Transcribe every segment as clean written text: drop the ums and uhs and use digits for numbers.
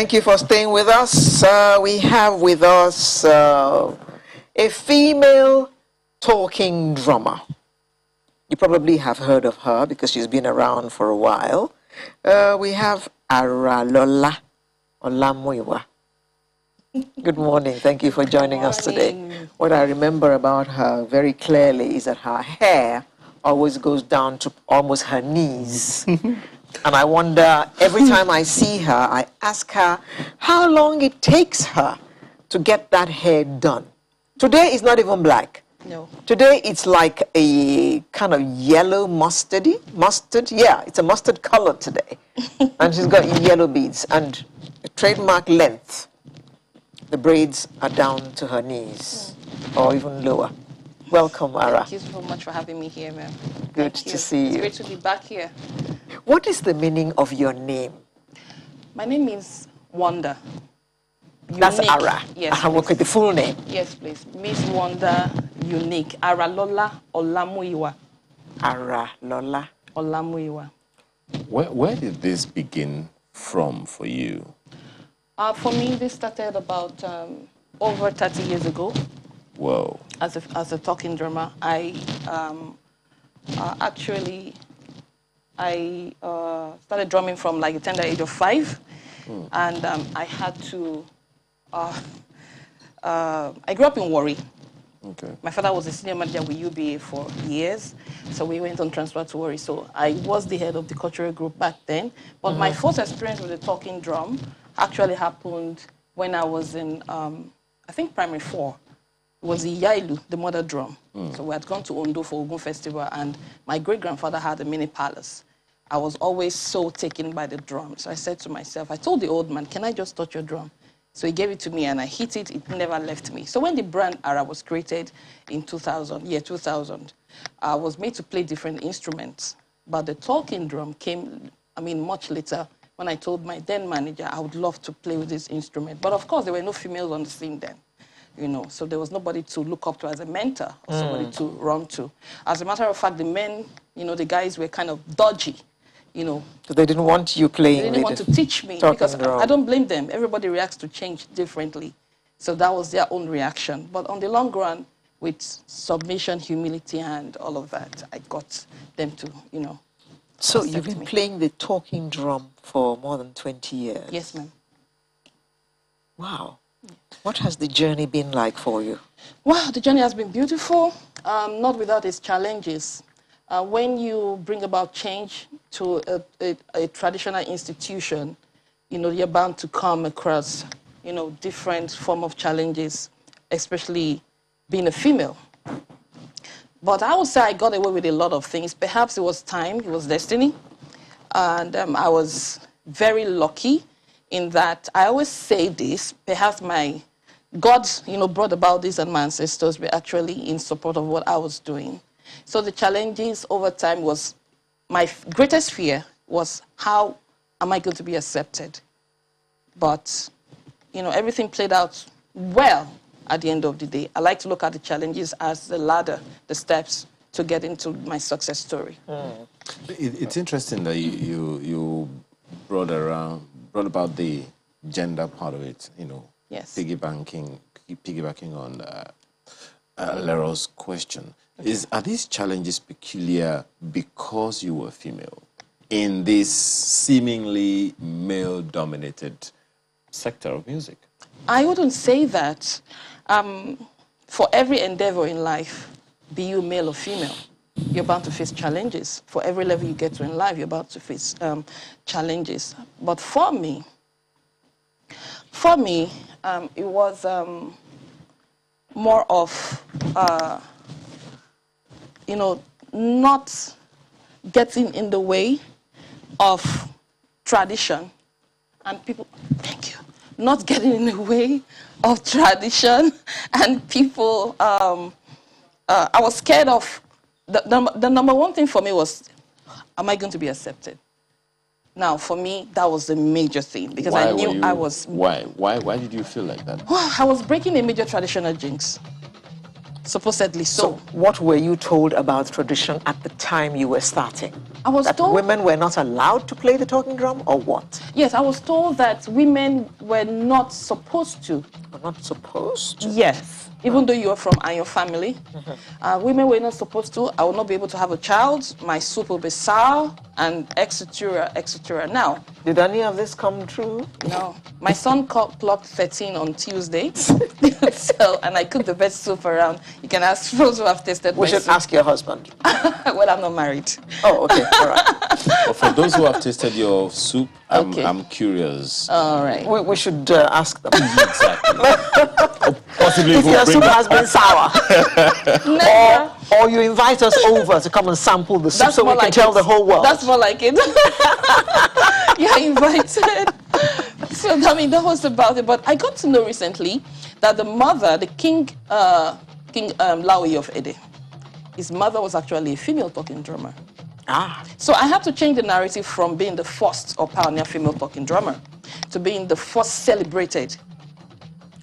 Thank you for staying with us. We have with us a female talking drummer. You probably have heard of her because she's been around for a while. We have Aralola Olamuyiwa. Good morning. Thank you for joining us today. What I remember about her very clearly is that her hair always goes down to almost her knees. And I wonder, every time I see her, I ask her how long it takes her to get that hair done. Today is not even black. No. Today it's like a kind of yellow mustard. Yeah, it's a mustard color today. And she's got yellow beads and a trademark length. The braids are down to her knees or even lower. Welcome, Ara. Thank you so much for having me here, ma'am. Good to see you. It's great to be back here. What is the meaning of your name? My name means wonder. That's Unique. Ara. Yes. I work with the full name. Yes, please. Miss Wonder, unique. Aralola Olamuyiwa. Aralola Olamuyiwa. Where did this begin from for you? For me, this started about over 30 years ago. Whoa. As a talking drummer, I started drumming from like the tender age of 5, and I had to. I grew up in Warri. Okay. My father was a senior manager with UBA for years, so we went on transfer to Warri. So I was the head of the cultural group back then. But my first experience with the talking drum actually happened when I was in, I think, primary 4. It was the Yailu, the mother drum. So we had gone to Ondo for Ogun Festival, and my great-grandfather had a mini palace. I was always so taken by the drum. So I said to myself, I told the old man, can I just touch your drum? So he gave it to me, and I hit it. It never left me. So when the brand Ara was created in 2000, I was made to play different instruments. But the talking drum came, much later, when I told my then manager I would love to play with this instrument. But of course, there were no females on the scene then. So there was nobody to look up to as a mentor or somebody to run to. As a matter of fact, the men, the guys were kind of dodgy, So they didn't want you playing. They didn't want to teach me because I don't blame them. Everybody reacts to change differently. So that was their own reaction. But on the long run, with submission, humility, and all of that, I got them to, So you've been playing the talking drum for more than 20 years? Yes, ma'am. Wow. What has the journey been like for you? Wow, the journey has been beautiful, not without its challenges. When you bring about change to a traditional institution, you're bound to come across, different form of challenges, especially being a female. But I would say I got away with a lot of things. Perhaps it was time, it was destiny. And I was very lucky in that I always say this, perhaps my God, brought about this and my ancestors were actually in support of what I was doing. So the challenges over time was, my greatest fear was, how am I going to be accepted? But, everything played out well at the end of the day. I like to look at the challenges as the ladder, the steps to get into my success story. It's interesting that you brought about the gender part of it, Yes. piggybacking on Lero's question. Are these challenges peculiar because you were female in this seemingly male-dominated sector of music? I wouldn't say that. For every endeavor in life, be you male or female, you're bound to face challenges. For every level you get to in life, you're bound to face challenges. But for me, it was more of, not getting in the way of tradition and people, thank you, not getting in the way of tradition and people, I was scared of, the number one thing for me was, am I going to be accepted? Now, for me, that was the major thing because I knew I was... Why did you feel like that? I was breaking a major traditional jinx. Supposedly so. What were you told about tradition at the time you were starting? I was that told women were not allowed to play the talking drum, or what? Yes, I was told that women were not supposed to. Were not supposed to? Yes. Even though you are from Ayo family, women were not supposed to. I will not be able to have a child. My soup will be sour, and etc., etc. Now, did any of this come true? No. My son clocked 13 on Tuesday, and I cooked the best soup around. You can ask those who have tasted We should soup. ask your husband. Well, I'm not married. Oh, okay, all right. But for those who have tasted your soup, Okay. I'm curious. All right. We should ask them. Exactly. Or possibly If we'll your bring soup back- has been sour, Never. or you invite us over to come and sample the soup That's so we more can like tell it. the whole world. That's more like it. You're invited. So, I mean, that was about it. But I got to know recently that the mother, the King Lawi of Ede, his mother was actually a female talking drummer. Ah, So I had to change the narrative from being the first or pioneer female talking drummer to being the first celebrated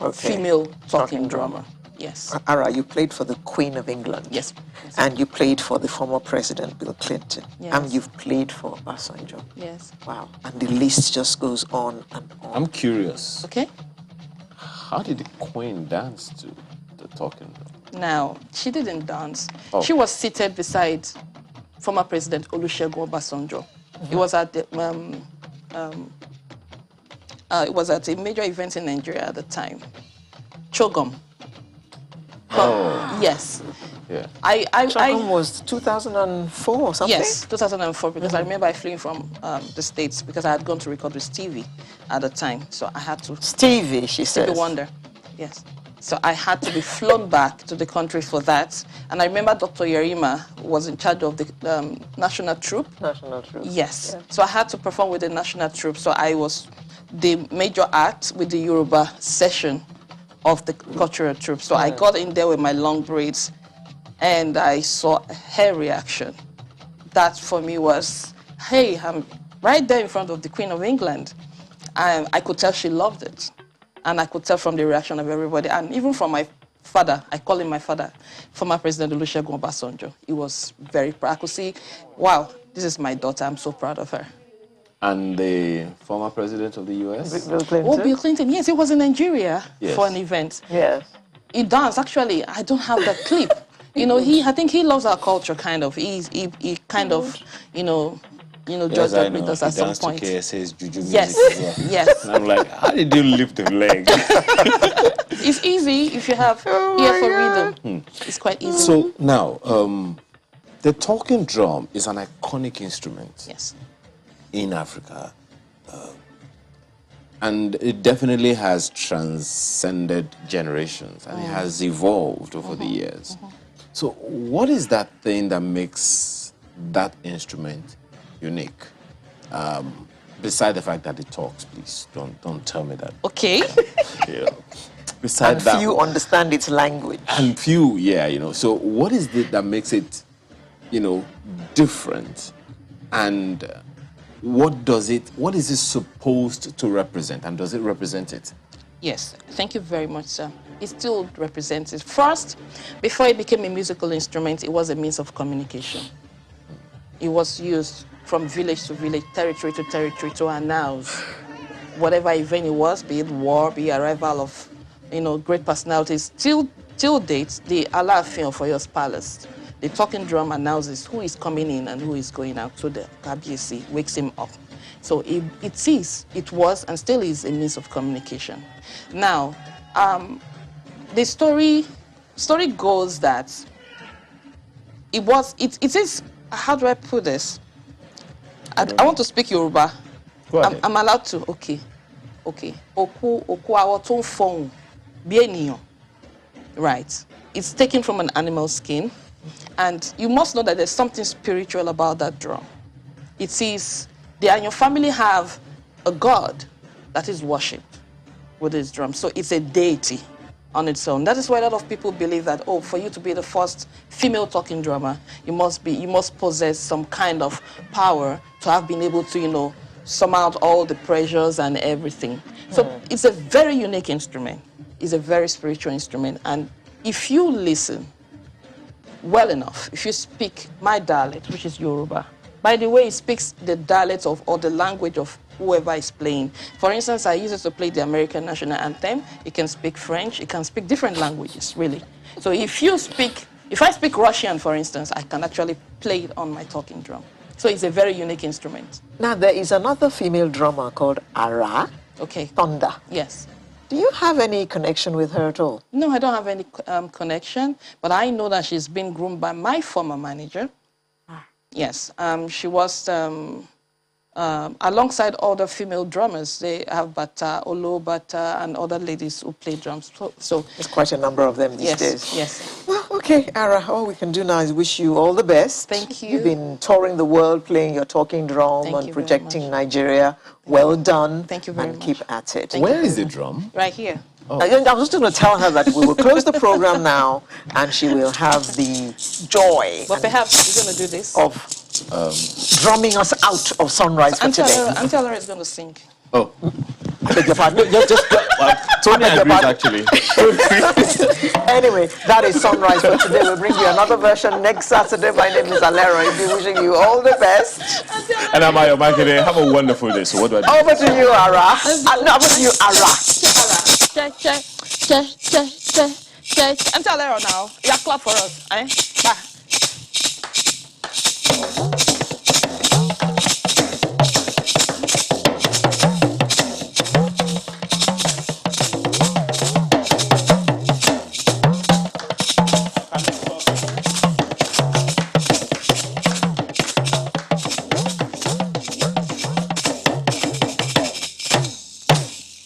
okay. female talking drummer. Yes. Ara, you played for the Queen of England. Yes. And you played for the former President Bill Clinton. Yes. And you've played for Obasanjo. Yes. Wow. And the list just goes on and on. I'm curious. Okay. How did the Queen dance to the talking drum? Now, she didn't dance. Oh. She was seated beside former President Olusegun Obasanjo. It was at the, it was at a major event in Nigeria at the time, Chogom. Oh, Yes, yeah. Chocom was 2004 or something? Yes, 2004, because I remember I flew in from the States because I had gone to record with Stevie at the time, so I had to. Stevie, she Stevie says. Wonder, yes. So I had to be flown back to the country for that. And I remember Dr. Yerima was in charge of the national troupe. National Truth. Yes. Yeah. So I had to perform with the national troupe. So I was the major act with the Yoruba session of the cultural troupe. So I got in there with my long braids and I saw her reaction. That for me was, hey, I'm right there in front of the Queen of England. And I could tell she loved it. And I could tell from the reaction of everybody, and even from my father, I call him my father, former President Olusegun Obasanjo. He was very proud. I could see, wow, this is my daughter. I'm so proud of her. And the former president of the U.S.? Bill Clinton? Oh, Bill Clinton, yes, he was in Nigeria Yes. for an event. Yes. He danced. Actually, I don't have that clip. You know, I think he loves our culture, kind of. He kind of, Yes, judged I up with know. us He at some danced point. to KSA's Juju Yes, music as well. yes. And I'm like, how did you lift the leg? It's easy if you have ear for rhythm. It's quite easy. So now, the talking drum is an iconic instrument Yes. in Africa. And it definitely has transcended generations and it has evolved over the years. So what is that thing that makes that instrument unique? Beside the fact that it talks, please don't tell me that. Okay. Yeah. Beside And that, few understand its language. and few, yeah. So what is it that makes it, different? And what is it supposed to represent? And does it represent it? Yes, thank you very much, sir. It still represents it. First, before it became a musical instrument, it was a means of communication. It was used from village to village, territory to territory to announce whatever event it was, be it war, be it arrival of, great personalities. Till date, the Alaafin of Oyo's palace, the talking drum announces who is coming in and who is going out. So the Kabiyesi wakes him up. So it was, and still is a means of communication. Now, the story goes that it is, how do I put this? I want to speak Yoruba. Go ahead. I'm allowed to. Okay. Oku awo tó ń fọhùn bí ènìyàn. Right. It's taken from an animal skin. And you must know that there's something spiritual about that drum. It is, and your family have a god that is worshipped with this drum. So it's a deity on its own. That is why a lot of people believe that, for you to be the first female talking drummer, you must possess some kind of power to have been able to, surmount all the pressures and everything. So it's a very unique instrument. It's a very spiritual instrument. And if you listen well enough, if you speak my dialect, which is Yoruba, by the way, it speaks the dialect of or the language of whoever is playing. For instance, I use it to play the American national anthem. It can speak French. It can speak different languages, really. So if I speak Russian, for instance, I can actually play it on my talking drum. So it's a very unique instrument. Now, there is another female drummer called Ara. Okay. Thunder. Yes. Do you have any connection with her at all? No, I don't have any connection, but I know that she's been groomed by my former manager. Yes, she was alongside other female drummers. They have Bata, Olo, Bata, and other ladies who play drums. So there's quite a number of them these days. Yes. Well, okay, Ara, all we can do now is wish you all the best. Thank you. You've been touring the world playing your talking drum and projecting Nigeria. Well done. Thank you very much. And keep at it. Where is the drum? Right here. Oh. I was just going to tell her that we will close the program now and she will have the joy. But perhaps you're going to do this. Of drumming us out of Sunrise for today. Auntie Laura is going to sing. Oh. I beg your pardon. Tony agrees, actually. Anyway, that is Sunrise for today. We'll bring you another version next Saturday. My name is Alera. I'll be wishing you all the best. And I'm Ayo Makinde. Have a wonderful day. So what do I do? Over to you, Ara. No, over to you, Ara. Check. Auntie Laura now. Yeah, clap for us. Eh? Bye.